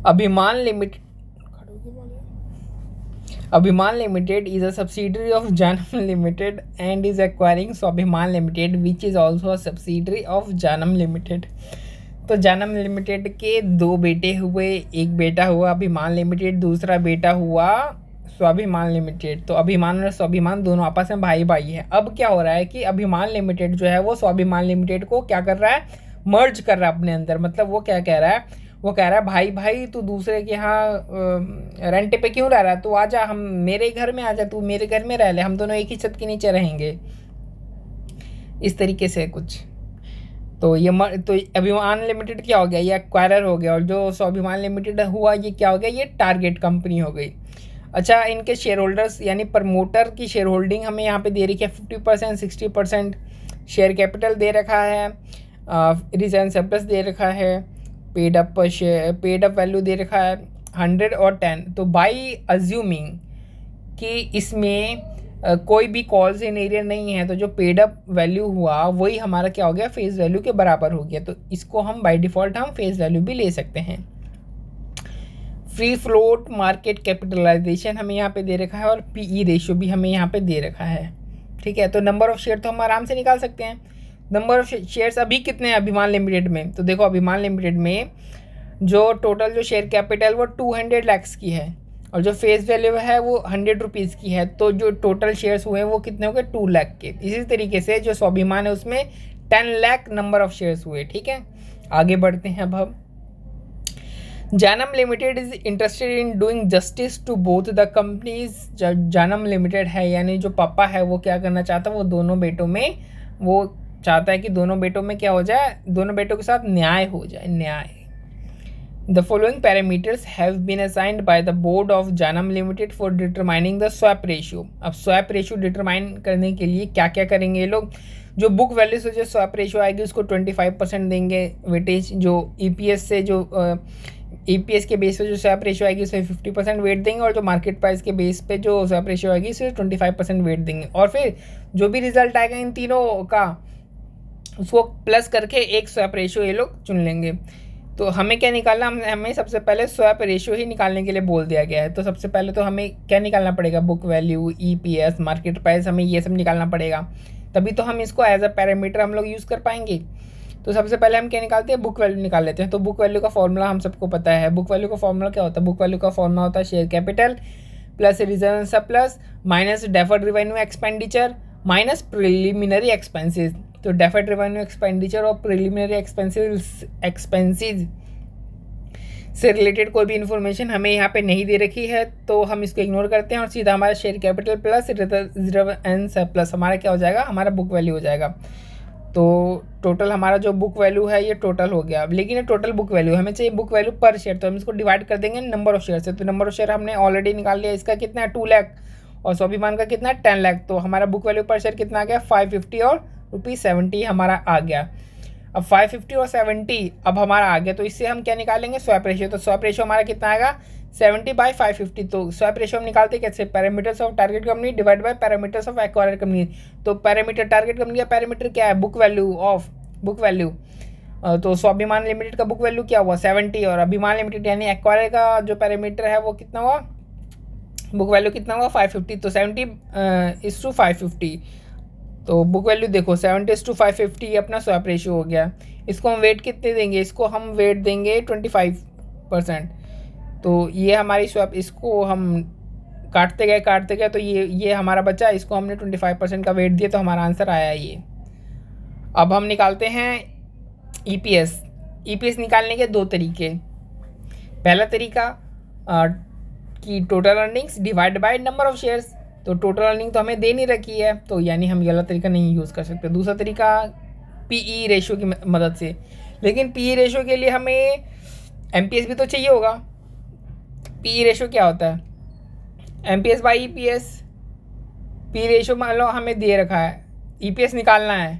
अभिमान limited Abhiman Limited is a subsidiary of Janam Limited and is acquiring Swabhiman Limited, which is also a subsidiary of Janam Limited. तो जानम limited के दो बेटे हुए, एक बेटा हुआ अभिमान लिमिटेड, दूसरा बेटा हुआ स्वाभिमान लिमिटेड। तो अभिमान और स्वाभिमान दोनों आपस में भाई भाई हैं। अब क्या हो रहा है कि अभिमान लिमिटेड जो है वो स्वाभिमान लिमिटेड को क्या कर रहा है, मर्ज कर रहा है अपने अंदर। मतलब वो क्या कह रहा है, वो कह रहा है भाई भाई तू दूसरे के यहाँ रेंट पे क्यों रह रहा है, तू आजा, हम मेरे घर में आजा, तू मेरे घर में रह ले, हम दोनों एक ही छत के नीचे रहेंगे। इस तरीके से कुछ। तो अभिमान लिमिटेड क्या हो गया, ये एक्वायरर हो गया, और जो स्वाभिमान लिमिटेड हुआ ये क्या हो गया, ये टारगेट कंपनी हो गई। अच्छा, इनके शेयर होल्डर्स यानी प्रमोटर की शेयर होल्डिंग हमें यहाँ पे दे रखी है 50%, 60%। शेयर कैपिटल दे रखा है, रिजर्व सरप्लस दे रखा है, पेड अप वैल्यू दे रखा है 100 और 10। तो बाई अज्यूमिंग कि इसमें कोई भी कॉल्स इन एरिया नहीं है, तो जो पेड अप वैल्यू हुआ वही हमारा क्या हो गया, फेस वैल्यू के बराबर हो गया। तो इसको हम बाय डिफ़ॉल्ट हम फेस वैल्यू भी ले सकते हैं। फ्री फ्लोट मार्केट कैपिटलाइजेशन हमें यहाँ पे दे रखा है, और पीई रेशियो भी हमें यहाँ पे दे रखा है। ठीक है, तो नंबर ऑफ शेयर तो हम आराम से निकाल सकते हैं। नंबर ऑफ शेयर्स अभी कितने हैं अभिमान लिमिटेड में, तो देखो अभिमान लिमिटेड में जो टोटल जो शेयर कैपिटल वो 200 लाख की है, और जो फेस वैल्यू है वो 100 रुपीज़ की है। तो जो टोटल शेयर्स हुए वो कितने हो गए, 2 लाख के। इसी तरीके से जो स्वाभिमान है उसमें 10 लाख नंबर ऑफ शेयर्स हुए। ठीक है, आगे बढ़ते हैं। अब हम Janam limited is interested in doing justice to both the companies. Janam limited है यानी जो पापा है वो क्या करना चाहता है, वो दोनों बेटों में वो चाहता है कि दोनों बेटों में क्या हो जाए, दोनों बेटों के साथ न्याय हो जाए, न्याय। The following parameters have been assigned by the board of Janam limited for determining the swap ratio. अब स्वैप रेशियो डिटरमाइन करने के लिए क्या क्या करेंगे ये लोग, जो बुक वैल्यू से जो स्वैप रेशियो आएगी उसको 25% देंगे वेटेज, जो ईपीएस से जो ईपीएस के बेस पे जो स्वैप रेशियो आएगी उसे 50% वेट देंगे, और जो मार्केट प्राइस के बेस पे जो स्वैप रेशियो आएगी उसे 25% वेट देंगे। और फिर जो भी रिजल्ट आएगा इन तीनों का उसको प्लस करके एक स्वैप रेशियो ये लोग चुन लेंगे। तो हमें क्या निकालना, हमें सबसे पहले स्वैप रेशियो ही निकालने के लिए बोल दिया गया है। तो सबसे पहले तो हमें क्या निकालना पड़ेगा, book value, EPS, market price, हमें ये सब निकालना पड़ेगा, तभी तो हम इसको एज अ पैरामीटर हम लोग यूज़ कर पाएंगे। तो सबसे पहले हम क्या निकालते हैं, बुक वैल्यू निकाल लेते हैं। तो बुक वैल्यू का फॉर्मूला हम सबको पता है। बुक वैल्यू का फॉर्मूला क्या होता है, बुक वैल्यू का फॉर्मूला होता है share capital plus reserve surplus minus deferred revenue expenditure minus preliminary expenses. तो डेफर्ड रेवेन्यू एक्सपेंडिचर और प्रिलिमिनरी एक्सपेंसेस से रिलेटेड कोई भी इन्फॉर्मेशन हमें यहाँ पे नहीं दे रखी है, तो हम इसको इग्नोर करते हैं और सीधा हमारा share capital plus reserve and surplus हमारा क्या हो जाएगा, हमारा बुक वैल्यू हो जाएगा। तो टोटल हमारा जो बुक वैल्यू है ये टोटल हो गया, लेकिन ये टोटल बुक वैल्यू हमें चाहिए बुक वैल्यू पर शेयर, तो हम इसको डिवाइड कर देंगे नंबर ऑफ शेयर से। तो नंबर ऑफ शेयर हमने ऑलरेडी निकाल लिया, इसका कितना है 2 लाख, और स्वाभिमान का कितना है 10 लाख। तो हमारा बुक वैल्यू पर शेयर कितना आ गया 550 और ₹70 हमारा आ गया। अब 550 और 70 अब हमारा आ गया, तो इससे हम क्या निकालेंगे, स्वैप रेशियो। तो स्वैप रेशियो हमारा कितना आएगा 70/550। तो स्वैप रेशियो हम निकालते कैसे, parameters of target company divide bye parameters of acquired company. तो पैरामीटर टारगेट कंपनी का पैरामीटर क्या है, book value of book value. तो स्वाभिमान लिमिटेड का बुक वैल्यू क्या हुआ 70, और अभिमान लिमिटेड यानी एक्वायर का जो पैरामीटर है वो कितना हुआ, बुक वैल्यू कितना हुआ 550। तो 70:550। तो बुक वैल्यू देखो 70:550 अपना स्वैप रेशियो हो गया। इसको हम वेट कितने देंगे, इसको हम वेट देंगे 25%। तो ये हमारी स्वैप, इसको हम काटते गए तो ये हमारा बचा, इसको हमने 25% का वेट दिया, तो हमारा आंसर आया ये। अब हम निकालते हैं ईपीएस। ईपीएस निकालने के दो तरीके। पहला तरीका कि total earnings divide by number of shares. तो टोटल अर्निंग तो हमें दे नहीं रखी है, तो यानी हम ये वाला तरीका नहीं यूज़ कर सकते। दूसरा तरीका पीई रेशियो की मदद से, लेकिन पीई रेशियो के लिए हमें एमपीएस भी तो चाहिए होगा। पीई रेशियो क्या होता है, MPS by EPS. P ratio मान लो हमें दे रखा है, ईपीएस निकालना है,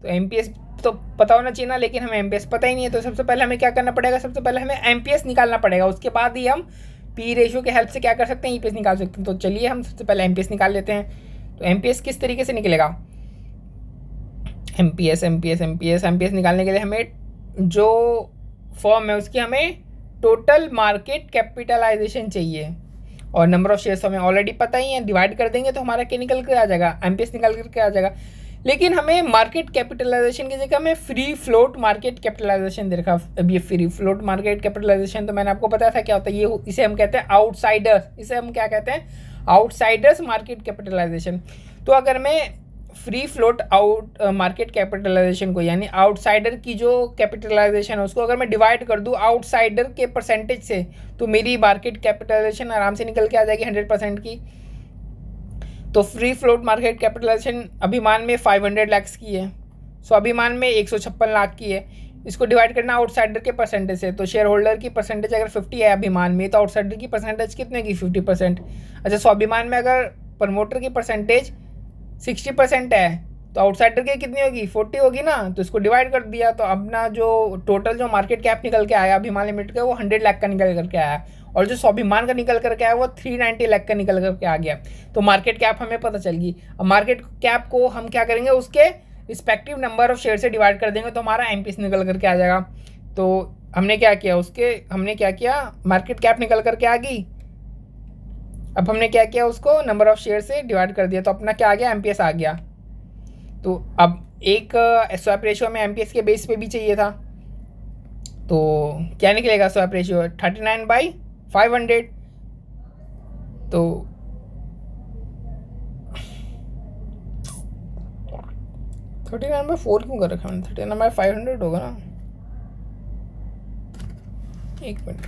तो एमपीएस तो पता होना चाहिए ना, लेकिन हमें एमपीएस पता ही नहीं है। तो सबसे पहले हमें क्या करना पड़ेगा, सबसे पहले हमें एमपीएस निकालना पड़ेगा, उसके बाद ही हम पी रेशियो के हेल्प से क्या कर सकते हैं, ईपीएस निकाल सकते हैं। तो चलिए हम सबसे पहले एमपीएस निकाल लेते हैं। तो एमपीएस किस तरीके से निकलेगा, एमपीएस निकालने के लिए हमें जो फॉर्म है उसकी हमें टोटल मार्केट कैपिटलाइजेशन चाहिए, और नंबर ऑफ शेयर्स हमें ऑलरेडी पता ही है, डिवाइड कर देंगे तो हमारा क्या निकल कर आ जाएगा, एमपीएस निकल करके आ जाएगा। लेकिन हमें मार्केट कैपिटलाइजेशन की जगह हमें फ्री फ्लोट मार्केट कैपिटलाइजेशन दे रखा। अब ये फ्री फ्लोट मार्केट कैपिटलाइजेशन तो मैंने आपको बताया था क्या होता है, ये इसे हम कहते हैं आउटसाइडर्स, इसे हम क्या कहते हैं, आउटसाइडर्स मार्केट कैपिटलाइजेशन। तो अगर मैं free float out market capitalization को, यानी आउटसाइडर की जो कैपिटलाइजेशन है उसको अगर मैं डिवाइड कर दूँ आउटसाइडर के परसेंटेज से, तो मेरी मार्केट कैपिटलाइजेशन आराम से निकल के आ जाएगी 100% की। तो फ्री फ्लोट मार्केट कैपिटलाइजेशन अभिमान में 500 लाख की है, स्वाभिमान में 156 लाख की है। इसको डिवाइड करना आउटसाइडर के परसेंटेज से, तो शेयर होल्डर की परसेंटेज अगर 50 है अभिमान में, तो आउटसाइडर की परसेंटेज कितने की, 50%। अच्छा, स्वाभिमान में अगर प्रमोटर की परसेंटेज 60% है, तो आउटसाइडर की कितनी होगी, 40 होगी ना। तो इसको डिवाइड कर दिया, तो अपना जो टोटल जो मार्केट कैप निकल के आया अभिमान लिमिटेड का, वो 100 लाख का निकल करके आया, और जो स्वाभिमान का निकल करके आया वो 390 लाख का निकल करके आ गया। तो मार्केट कैप हमें पता चल गई। अब मार्केट कैप को हम क्या करेंगे, उसके रिस्पेक्टिव नंबर ऑफ शेयर से डिवाइड कर देंगे, तो हमारा एमपीएस निकल करके आ जाएगा। तो हमने क्या किया, मार्केट कैप निकल करके आ गई। अब हमने क्या किया, उसको नंबर ऑफ शेयर से डिवाइड कर दिया, तो अपना क्या आ गया, एमपीएस आ गया। तो अब एक स्वैप रेशियो में एमपीएस के बेस पे भी चाहिए था, तो क्या निकलेगा स्वैप रेशियो, 39/500। तो 39/4 क्यों कर रखा मैंने, 39/500 होगा ना। एक मिनट,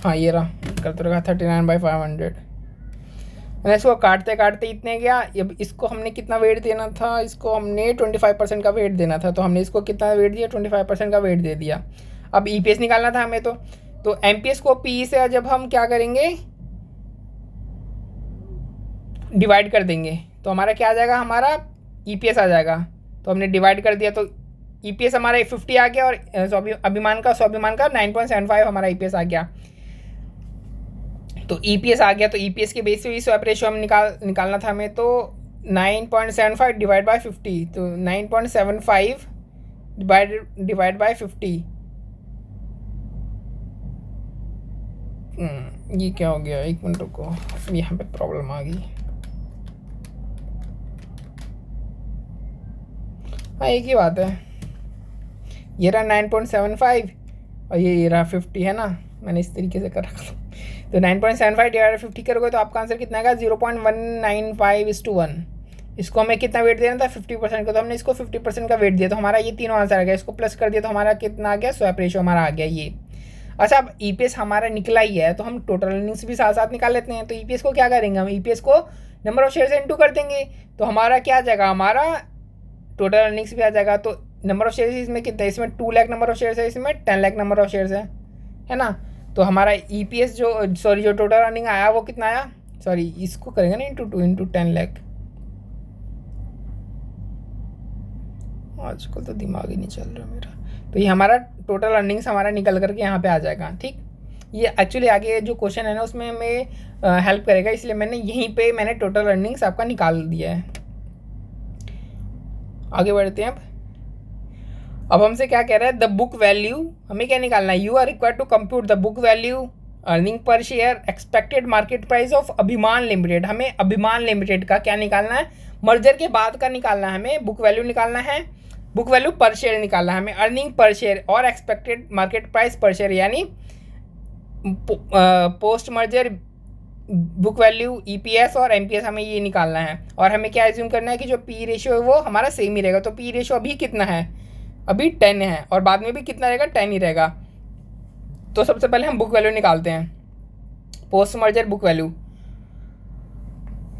हाँ ये रहा, करते रखा 39/500। मैंने इसको काटते काटते इतने गया। अब इसको हमने कितना वेट देना था, इसको हमने 25% का वेट देना था, तो हमने इसको कितना वेट दिया, 25% का वेट दे दिया। अब ईपीएस निकालना था हमें, तो एमपीएस को पी से जब हम क्या करेंगे, डिवाइड कर देंगे, तो हमारा क्या आ जाएगा, हमारा ईपीएस आ जाएगा। तो हमने डिवाइड कर दिया, तो ईपीएस हमारा 50 आ गया, और स्वाभिमान का 9.75 हमारा ईपीएस आ गया। तो ईपीएस आ गया, तो ईपीएस के बेस पे भी स्वैप रेशियो हम निकालना था हमें। तो 9.75 डिवाइड बाय 50, तो 9.75 डिवाइड बाय 50। ये क्या हो गया, एक मिनट रुको, यहाँ पे प्रॉब्लम आ गई। हाँ एक ही बात है, ये रहा 9.75 और ये रहा 50 है ना, मैंने इस तरीके से कर रखा था। तो 9.75 डिवाइड 50 करोगे तो आपका आंसर कितना आएगा, 0.195:1। इसको हमें कितना वेट देना था, 50% का, तो हमने इसको 50% का वेट दिया, तो हमारा ये तीनों आंसर आ गया। इसको प्लस कर दिया तो हमारा कितना आ गया, स्वैप रेशियो हमारा आ गया ये। अच्छा, अब ईपीएस हमारा निकला ही है, तो हम टोटल अर्निंग्स भी साथ साथ निकाल लेते हैं। तो ईपीएस को क्या करेंगे, हम ईपीएस को नंबर ऑफ शेयर से इंटू कर देंगे, तो हमारा क्या आ जाएगा, हमारा टोटल अर्निंग्स भी आ जाएगा। तो नंबर ऑफ शेयर्स इसमें कितना है, इसमें 2 लाख नंबर ऑफ शेयर्स है, इसमें 10 लाख नंबर ऑफ शेयर्स है ना। तो हमारा ईपीएस जो टोटल अर्निंग आया वो कितना आया, इसको करेंगे ना इंटू 2 इंटू 10 लाख। आजकल तो दिमाग ही नहीं चल रहा मेरा। तो ये हमारा टोटल अर्निंग्स हमारा निकल करके यहाँ पे आ जाएगा। ठीक, ये एक्चुअली आगे जो क्वेश्चन है ना उसमें हमें हेल्प करेगा, इसलिए मैंने यहीं पे टोटल अर्निंग्स आपका निकाल दिया है। आगे बढ़ते हैं। अब हमसे क्या कह रहा है, द बुक वैल्यू, हमें क्या निकालना है, you are required to compute the book value, earning पर share, expected market price of Abhiman limited. हमें अभिमान लिमिटेड का क्या निकालना है, मर्जर के बाद का निकालना है, हमें बुक वैल्यू निकालना है, बुक वैल्यू पर शेयर निकालना है हमें, अर्निंग पर शेयर और एक्सपेक्टेड मार्केट प्राइस पर शेयर, यानी post merger book value, EPS और एमपीएस हमें ये निकालना है। और हमें क्या एज्यूम करना है कि जो पी रेशियो है वो हमारा सेम ही रहेगा। तो पी रेशियो अभी कितना है, अभी 10 है, और बाद में भी कितना रहेगा, 10 ही रहेगा। तो सबसे पहले हम बुक वैल्यू निकालते हैं, पोस्ट मर्जर बुक वैल्यू।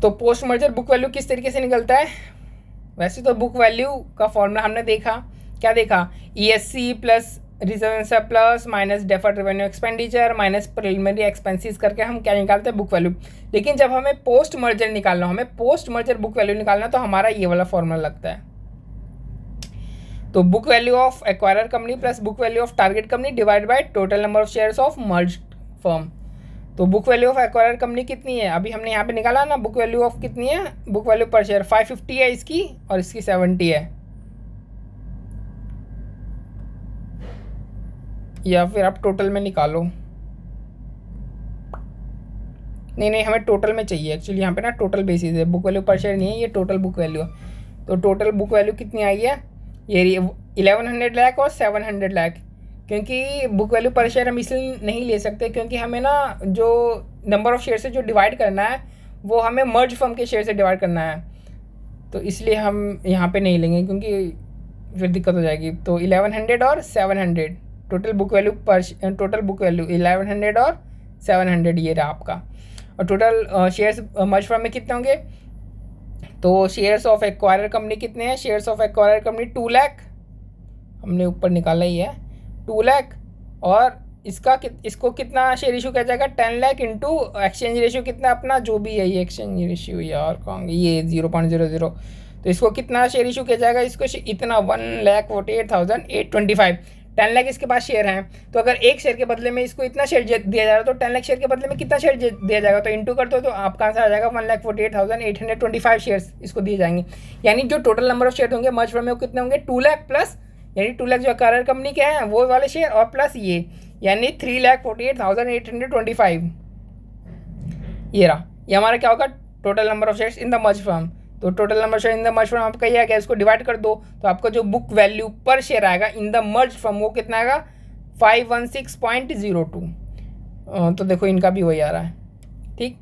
तो पोस्ट मर्जर बुक वैल्यू किस तरीके से निकलता है, वैसे तो बुक वैल्यू का फॉर्मूला हमने देखा, क्या देखा, ESC plus reserve surplus minus deferred revenue expenditure minus preliminary expenses करके हम क्या निकालते हैं, बुक वैल्यू। लेकिन जब हमें पोस्ट मर्जर निकालना, हमें पोस्ट मर्जर बुक वैल्यू निकालना, तो हमारा ये वाला फॉर्मूला लगता है। तो book value of acquirer company plus book value of target company divide by total number of shares of merged firm. तो book value of acquirer company कितनी है, अभी हमने यहाँ पे निकाला ना, बुक वैल्यू ऑफ कितनी है, बुक वैल्यू पर शेयर 550 है इसकी, और इसकी 70 है। या फिर आप टोटल में निकालो। नहीं, हमें टोटल में चाहिए एक्चुअली। यहाँ पे ना टोटल बेसिस है, बुक वैल्यू पर शेयर नहीं है, ये टोटल बुक वैल्यू है। तो टोटल बुक वैल्यू कितनी आई है, ये 1100 लाख और 700 लाख। क्योंकि बुक वैल्यू पर शेयर हम इसलिए नहीं ले सकते क्योंकि हमें ना जो नंबर ऑफ़ शेयर से जो डिवाइड करना है वो हमें मर्ज फर्म के शेयर से डिवाइड करना है, तो इसलिए हम यहाँ पे नहीं लेंगे क्योंकि फिर दिक्कत हो जाएगी। तो 1100 और 700 टोटल बुक वैल्यू 1100 और 700 ये रहा आपका। और टोटल शेयर्स मर्ज फर्म में कितने होंगे, तो शेयर्स ऑफ एक्वायरर कंपनी कितने हैं, shares of acquirer company 2 lakh, हमने ऊपर निकाला ही है 2 लाख। और इसको कितना शेयर इशू किया जाएगा, 10 लाख इंटू एक्सचेंज रेशियो कितना अपना जो भी है, ये एक्सचेंज रेशियो यार कहोंगे ये 0.00, तो इसको कितना शेयर इशू किया जाएगा, इसको इतना 1,48,825। 10 लाख इसके पास शेयर हैं, तो अगर एक शेयर के बदले में इसको इतना शेयर दिया जा रहा है तो 10 लाख शेयर के बदले में कितना शेयर दिया जाएगा, तो इंटू कर दो तो आपका आंसर आ जाएगा 1,48,825 शेयर्स इसको दिए जाएंगे। यानी जो टोटल नंबर ऑफ शेयर होंगे मर्ज फर्म में वो कितने होंगे, 2 लाख प्लस, यानी 2 लाख जो एक्वायरर कंपनी के हैं वो वाले शेयर और प्लस ये, यानी 3,48,825 ये रहा। ये हमारा क्या होगा, total number of shares in the merge firm. तो total number share in the merge firm आपका ये आ गया, इसको डिवाइड कर दो तो आपका जो बुक वैल्यू पर शेयर आएगा इन द मर्ज फर्म वो कितना आएगा, 516.02। तो देखो इनका भी वही आ रहा है, ठीक।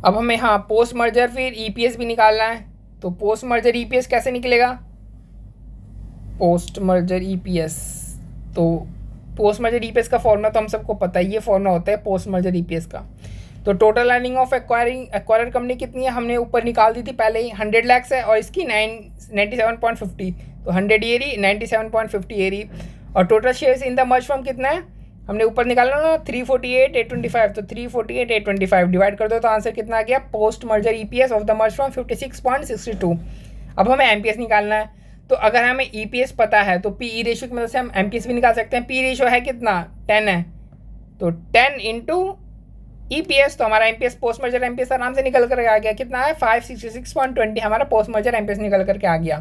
अब हमें हाँ पोस्ट मर्जर फिर ईपीएस भी निकालना है। तो पोस्ट मर्जर ईपीएस कैसे निकलेगा, पोस्ट मर्जर ईपीएस, तो पोस्ट मर्जर ईपीएस का फॉर्मूला तो हम सबको पता है, ये फॉर्मूला होता है पोस्ट मर्जर ईपीएस का। तो total earning of acquirer company कितनी है, हमने ऊपर निकाल दी थी पहले ही, 100 लाख है और इसकी 97.50, तो 100 ये रही, 97.50 ये रही। और total shares in the merge firm कितना है, हमने ऊपर निकाला ना 348,825, तो 348,825 डिवाइड कर दो तो आंसर कितना आ गया, post merger EPS of the merge firm 56.62। अब हमें एमपीएस निकालना है, तो अगर हमें ईपीएस पता है तो पीई रेशियो की मदद से हम एमपीएस भी निकाल सकते हैं। पी रेशियो है कितना, 10 है, तो 10 इंटू ईपीएस, तो हमारा एमपीएस पोस्ट मर्जर एमपीएस आराम से निकल कर आ गया, कितना है 566.20, हमारा पोस्ट मर्जर एमपीएस निकल करके आ गया।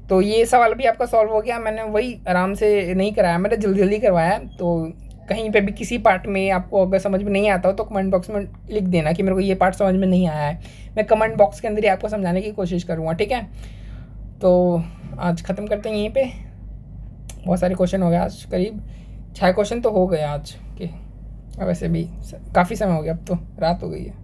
तो ये सवाल भी आपका सॉल्व हो गया। मैंने वही आराम से नहीं कराया, मैंने जल्दी करवाया। तो कहीं पे भी किसी पार्ट में आपको अगर समझ में नहीं आता हो तो कमेंट बॉक्स में लिख देना कि मेरे को ये पार्ट समझ में नहीं आया है, मैं कमेंट बॉक्स के अंदर ही आपको समझाने की कोशिश करूँगा, ठीक है। तो आज ख़त्म करते हैं यहीं पे, बहुत सारे क्वेश्चन हो गए आज, करीब 6 क्वेश्चन तो हो गए आज के, वैसे भी काफ़ी समय हो गया, अब तो रात हो गई है।